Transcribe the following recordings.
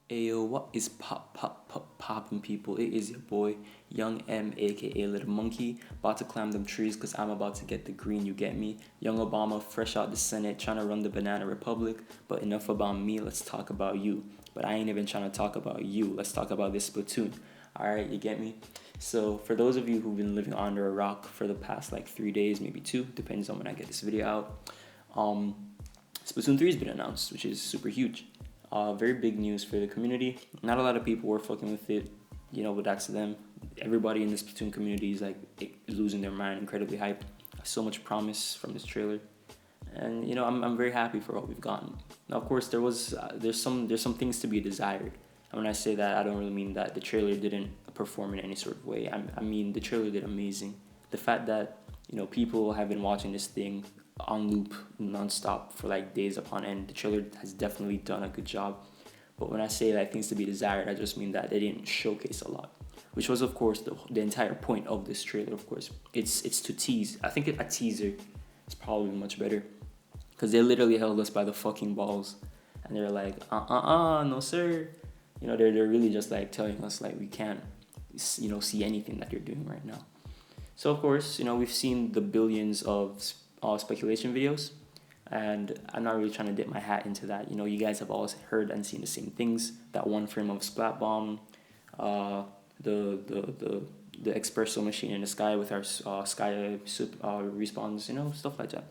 Ayo, what is poppin' people? It is your boy, Young M, aka Little Monkey, about to climb them trees because I'm about to get the green, you get me? Young Obama, fresh out the Senate, trying to run the Banana Republic. But enough about me, let's talk about you. But I ain't even trying to talk about you, let's talk about this Splatoon. Alright, you get me? So, for those of you who've been living under a rock for the past like 3 days, maybe two, depends on when I get this video out, um, Splatoon 3 has been announced, which is super huge. Very big news for the community. Not a lot of people were fucking with it, but that's them. Everybody in the Splatoon community is like losing their mind, incredibly hyped. So much promise from this trailer, and I'm very happy for what we've gotten. Now, of course, there's some things to be desired. And when I say that, I don't really mean that the trailer didn't perform in any sort of way. I mean the trailer did amazing. The fact that people have been watching this thing on loop nonstop for like days upon end. The trailer has definitely done a good job. But when I say like things to be desired, I just mean that they didn't showcase a lot, which was of course the entire point of this trailer. Of course, it's to tease. I think a teaser is probably much better because they literally held us by the fucking balls, and they're like, no sir. They're really just like telling us like we can't, see anything that you're doing right now. So of course, we've seen the billions of speculation videos, and I'm not really trying to dip my hat into that. You guys have always heard and seen the same things. That one frame of Splat Bomb, the espresso machine in the sky with our sky soup respawns, stuff like that.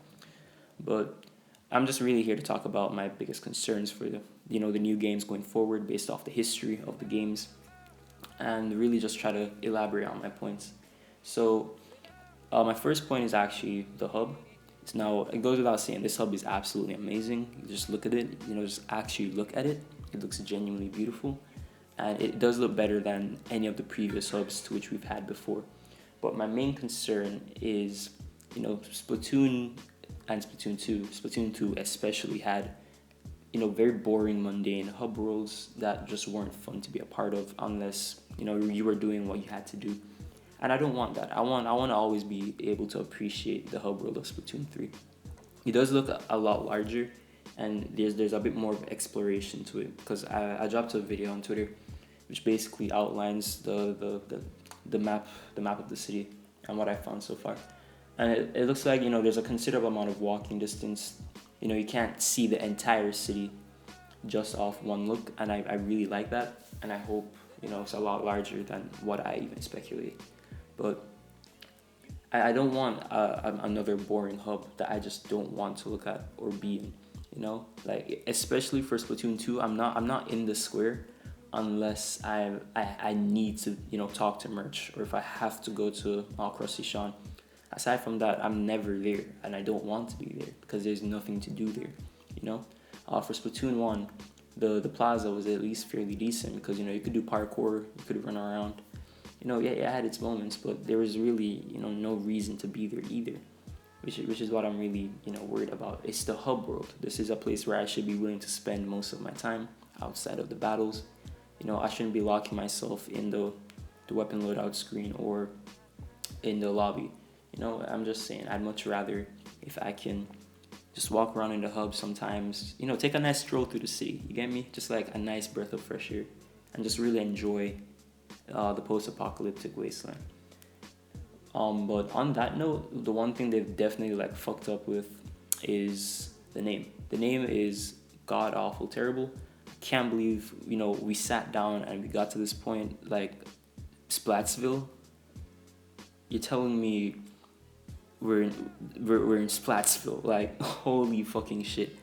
But I'm just really here to talk about my biggest concerns for the new games going forward based off the history of the games, and really just try to elaborate on my points. So my first point is actually the hub. Now, it goes without saying, this hub is absolutely amazing. You just look at it, just actually look at it. It looks genuinely beautiful. And it does look better than any of the previous hubs to which we've had before. But my main concern is, Splatoon and Splatoon 2. Splatoon 2 especially had, very boring, mundane hub worlds that just weren't fun to be a part of unless, you were doing what you had to do. And I don't want that. I want to always be able to appreciate the hub world of Splatoon 3. It does look a lot larger, and there's a bit more of exploration to it, because I dropped a video on Twitter which basically outlines the map of the city and what I found so far. And it looks like there's a considerable amount of walking distance. You can't see the entire city just off one look, and I really like that, and I hope it's a lot larger than what I even speculated. But I don't want another boring hub that I just don't want to look at or be in. Like especially for Splatoon 2, I'm not in the square unless I need to talk to merch, or if I have to go to Crusty Sean. Aside from that, I'm never there, and I don't want to be there because there's nothing to do there. For Splatoon 1, the plaza was at least fairly decent because you could do parkour, you could run around. Yeah, it had its moments, but there was really, no reason to be there either, which is what I'm really, worried about. It's the hub world. This is a place where I should be willing to spend most of my time outside of the battles. I shouldn't be locking myself in the weapon loadout screen or in the lobby. I'm just saying, I'd much rather if I can just walk around in the hub sometimes, take a nice stroll through the city, you get me? Just like a nice breath of fresh air, and just really enjoy the post-apocalyptic wasteland. But on that note, the one thing they've definitely fucked up with is the name. The name is god awful terrible. I can't believe we sat down and we got to this point, like Splatsville. You're telling me we're in Splatsville? Like, holy fucking shit!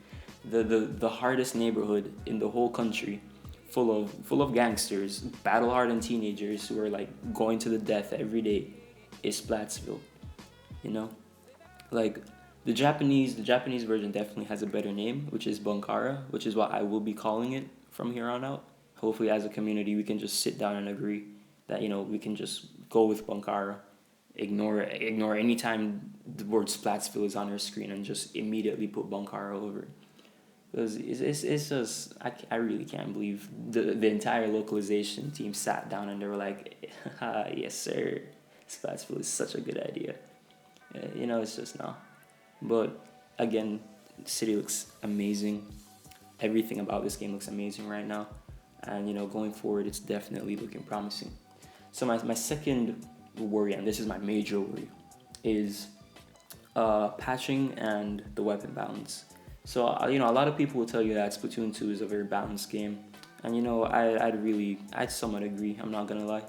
The hardest neighborhood in the whole country, full of gangsters, battle-hardened teenagers who are going to the death every day, is Splatsville. Like the Japanese version definitely has a better name, which is Bunkara, which is what I will be calling it from here on out. Hopefully, as a community, we can just sit down and agree that we can just go with Bunkara, ignore any time the word Splatsville is on our screen, and just immediately put Bunkara over it. Because it's just, I really can't believe the entire localization team sat down and they were like, yes sir, Splatsville is such a good idea. It's just no. But again, the city looks amazing. Everything about this game looks amazing right now. and going forward, it's definitely looking promising. So my second worry, and this is my major worry, is patching and the weapon balance. So a lot of people will tell you that Splatoon 2 is a very balanced game, and I'd somewhat agree. I'm not gonna lie.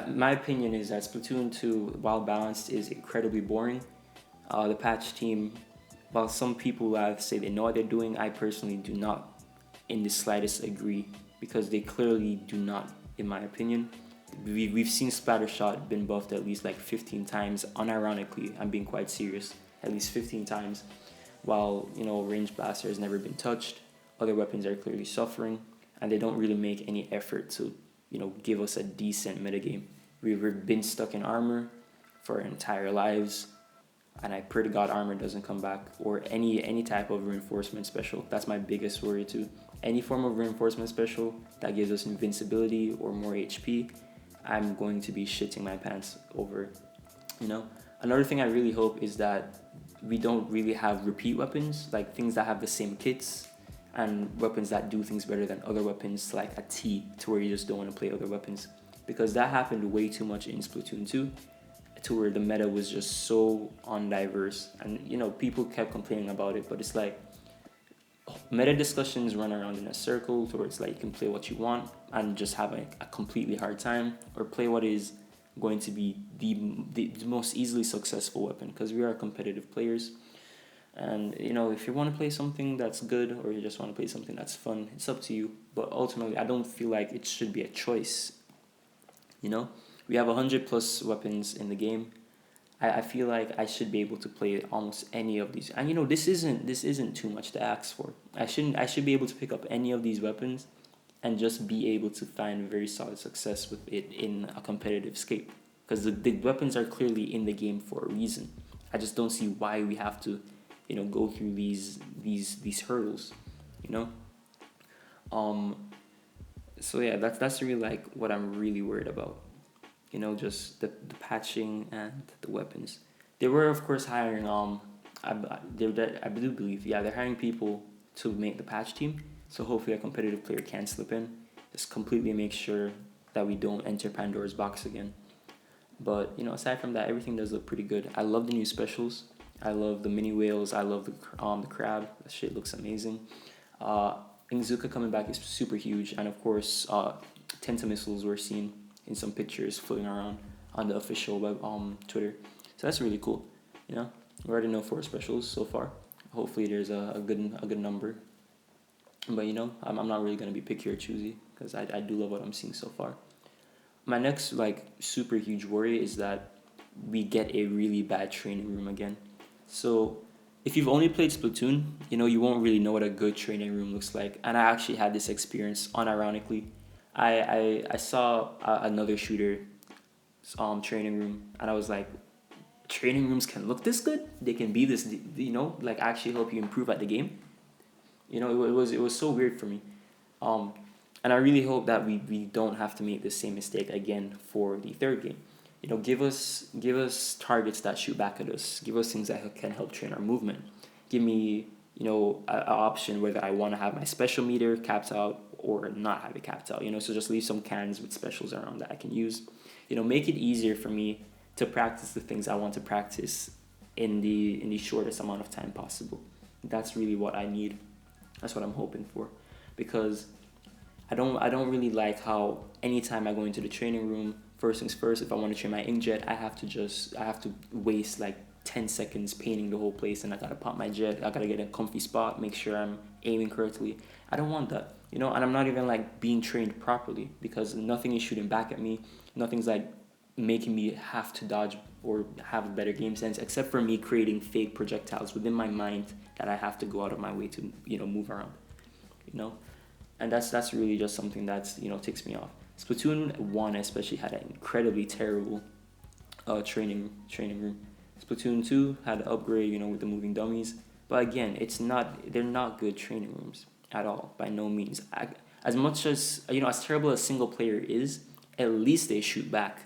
My opinion is that Splatoon 2, while balanced, is incredibly boring. The patch team, while some people say they know what they're doing, I personally do not in the slightest agree, because they clearly do not, in my opinion. We've seen Splattershot been buffed at least like 15 times, unironically. I'm being quite serious. At least 15 times, while Range Blaster has never been touched. Other weapons are clearly suffering, and they don't really make any effort to give us a decent metagame. We've been stuck in armor for our entire lives, and I pray to God armor doesn't come back, or any type of reinforcement special. That's my biggest worry too. Any form of reinforcement special that gives us invincibility or more HP, I'm going to be shitting my pants over. Another thing I really hope is that we don't really have repeat weapons, like things that have the same kits, and weapons that do things better than other weapons, like a T, to where you just don't want to play other weapons. Because that happened way too much in Splatoon 2, to where the meta was just so undiverse, and people kept complaining about it, but it's like meta discussions run around in a circle, to where it's like you can play what you want and just have a completely hard time, or play what is going to be the most easily successful weapon, because we are competitive players. And if you want to play something that's good, or you just want to play something that's fun, it's up to you. But ultimately, I don't feel like it should be a choice. We have 100 plus weapons in the game. I feel like I should be able to play almost any of these, and this isn't too much to ask for. I should be able to pick up any of these weapons, and just be able to find very solid success with it in a competitive scape, because the weapons are clearly in the game for a reason. I just don't see why we have to go through these hurdles. So yeah, that's really like what I'm really worried about. Just the patching and the weapons. They were of course hiring I do believe, yeah, they're hiring people to make the patch team. So hopefully a competitive player can slip in, just completely make sure that we don't enter Pandora's box again. But aside from that, everything does look pretty good. I love the new specials. I love the mini whales. I love the crab. That shit looks amazing. Ingzuka coming back is super huge, and of course, Tenta missiles were seen in some pictures floating around on the official web Twitter. So that's really cool. We already know 4 specials so far. Hopefully, there's a good number. But I'm not really gonna be picky or choosy, because I do love what I'm seeing so far. My next super huge worry is that we get a really bad training room again. So if you've only played Splatoon, you won't really know what a good training room looks like. And I actually had this experience unironically. I saw another shooter training room, and I was like, training rooms can look this good? They can be this, actually help you improve at the game? It was so weird for me. And I really hope that we don't have to make the same mistake again for the third game. Give us targets that shoot back at us. Give us things that can help train our movement. Give me an option whether I want to have my special meter capped out or not have it capped out. So just leave some cans with specials around that I can use. Make it easier for me to practice the things I want to practice in the shortest amount of time possible. That's really what I need. That's what I'm hoping for, because I don't really like how anytime I go into the training room, first things first, if I want to train my inkjet, I have to waste like 10 seconds painting the whole place, and I gotta pop my jet. I gotta get a comfy spot, make sure I'm aiming correctly. I don't want that, and I'm not even being trained properly, because nothing is shooting back at me. Nothing's making me have to dodge or have a better game sense, except for me creating fake projectiles within my mind that I have to go out of my way to move around. And that's really just something that's ticks me off. Splatoon 1 especially had an incredibly terrible training room. Splatoon 2 had an upgrade, with the moving dummies. But again, they're not good training rooms at all, by no means. As much as, as terrible as single player is, at least they shoot back,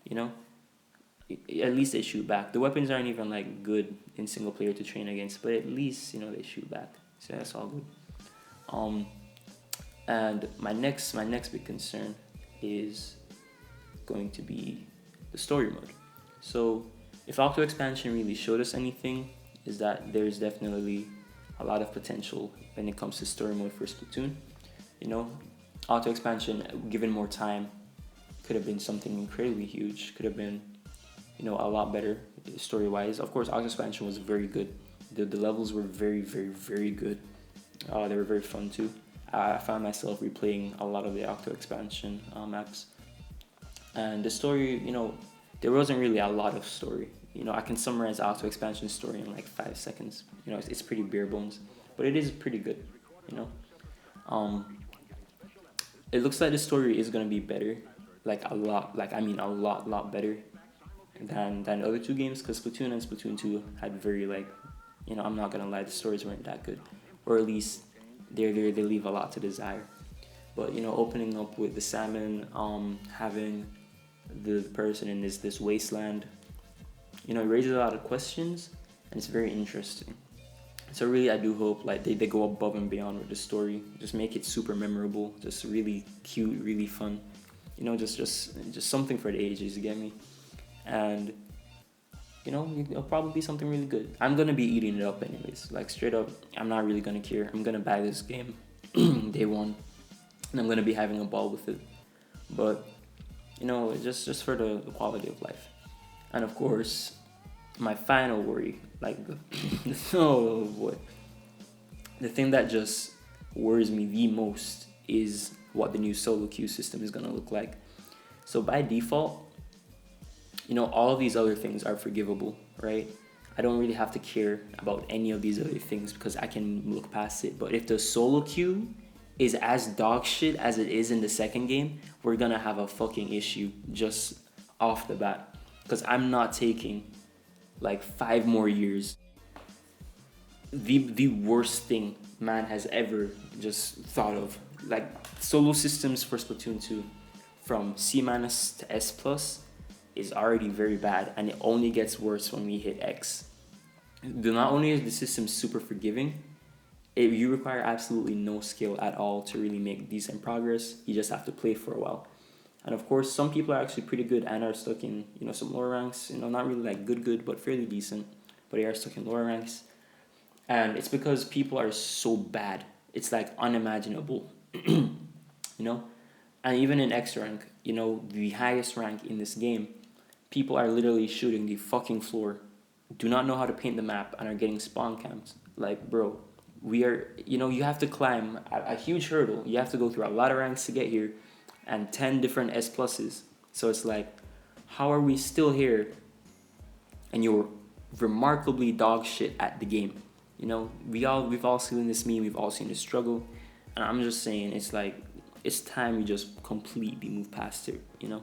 At least they shoot back. The weapons aren't even good in single player to train against, but at least, they shoot back. So that's all good. And my next big concern is going to be the story mode. So if Octo Expansion really showed us anything, is that there's definitely a lot of potential when it comes to story mode for Splatoon. You know, Octo Expansion, given more time, could have been something incredibly huge. Could have been, you know, a lot better story-wise. Of course, Octo Expansion was very good. The levels were very, very, very good. They were very fun too. I found myself replaying a lot of the Octo Expansion maps. And the story, you know, there wasn't really a lot of story. You know, I can summarize Octo Expansion story in like 5 seconds. You know, it's pretty bare bones, but it is pretty good. You know, it looks like the story is gonna be better, like a lot, like I mean a lot better than the other two games, because Splatoon and Splatoon 2 had very, like, you know, I'm not gonna lie, the stories weren't that good, or at least they leave a lot to desire. But you know, opening up with the salmon, having the person in this wasteland, you know, it raises a lot of questions, and it's very interesting. So really, I do hope like they go above and beyond with the story. Just make it super memorable, just really cute, really fun. You know, just something for the ages. You get me? And you know, it'll probably be something really good. I'm gonna be eating it up anyways. Like straight up, I'm not really gonna care. I'm gonna buy this game day one, and I'm gonna be having a ball with it. But you know, just for the quality of life. And of course, my final worry, like, oh boy, the thing that just worries me the most is what the new solo queue system is gonna look like. So by default, you know, all of these other things are forgivable, right? I don't really have to care about any of these other things because I can look past it. But if the solo queue is as dog shit as it is in the second game, we're gonna have a fucking issue just off the bat. Because I'm not taking like 5 more years. The worst thing man has ever just thought of. Like solo systems for Splatoon 2 from C- to S+ is already very bad, and it only gets worse when we hit X. Not only is the system super forgiving, you require absolutely no skill at all to really make decent progress. You just have to play for a while. And of course, some people are actually pretty good and are stuck in, you know, some lower ranks. You know, not really like good, but fairly decent. But they are stuck in lower ranks. And it's because people are so bad. It's like unimaginable. You know? And even in X rank, you know, the highest rank in this game, people are literally shooting the fucking floor, do not know how to paint the map, and are getting spawn camped. Like, bro, we are, you know, you have to climb a huge hurdle. You have to go through a lot of ranks to get here, and 10 different S+s. So it's like, how are we still here and you're remarkably dog shit at the game? You know, we've all seen this meme, we've all seen this struggle, and I'm just saying, it's like, it's time we just completely move past it, you know?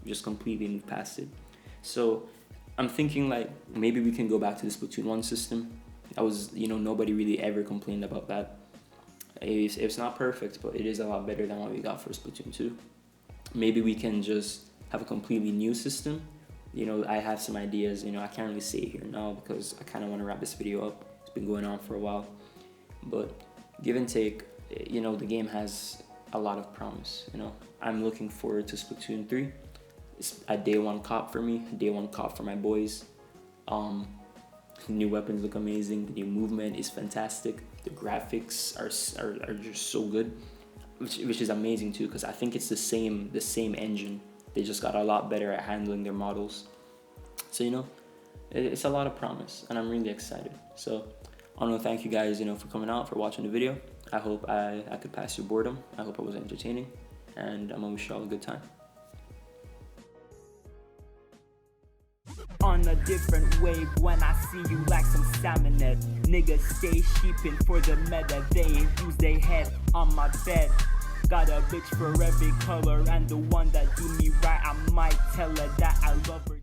Just completely move past it. So I'm thinking like, maybe we can go back to the Splatoon 1 system. I was, you know, nobody really ever complained about that. It's not perfect, but it is a lot better than what we got for Splatoon 2. Maybe we can just have a completely new system. You know, I have some ideas, you know, I can't really say it here now because I kind of want to wrap this video up. It's been going on for a while. But give and take, you know, the game has a lot of promise, you know. I'm looking forward to Splatoon 3. It's a day one cop for me, day one cop for my boys. New weapons look amazing. The new movement is fantastic. The graphics are just so good, which is amazing too, because I think it's the same engine. They just got a lot better at handling their models. So you know, it's a lot of promise, and I'm really excited. So I want to thank you guys, you know, for coming out, for watching the video. I hope I could pass your boredom. I hope I was entertaining, and I'm gonna wish you all a good time. On a different wave when I see you like some salmonette. Niggas stay sheeping for the meta. They ain't use they head on my bed. Got a bitch for every color, and the one that do me right, I might tell her that I love her.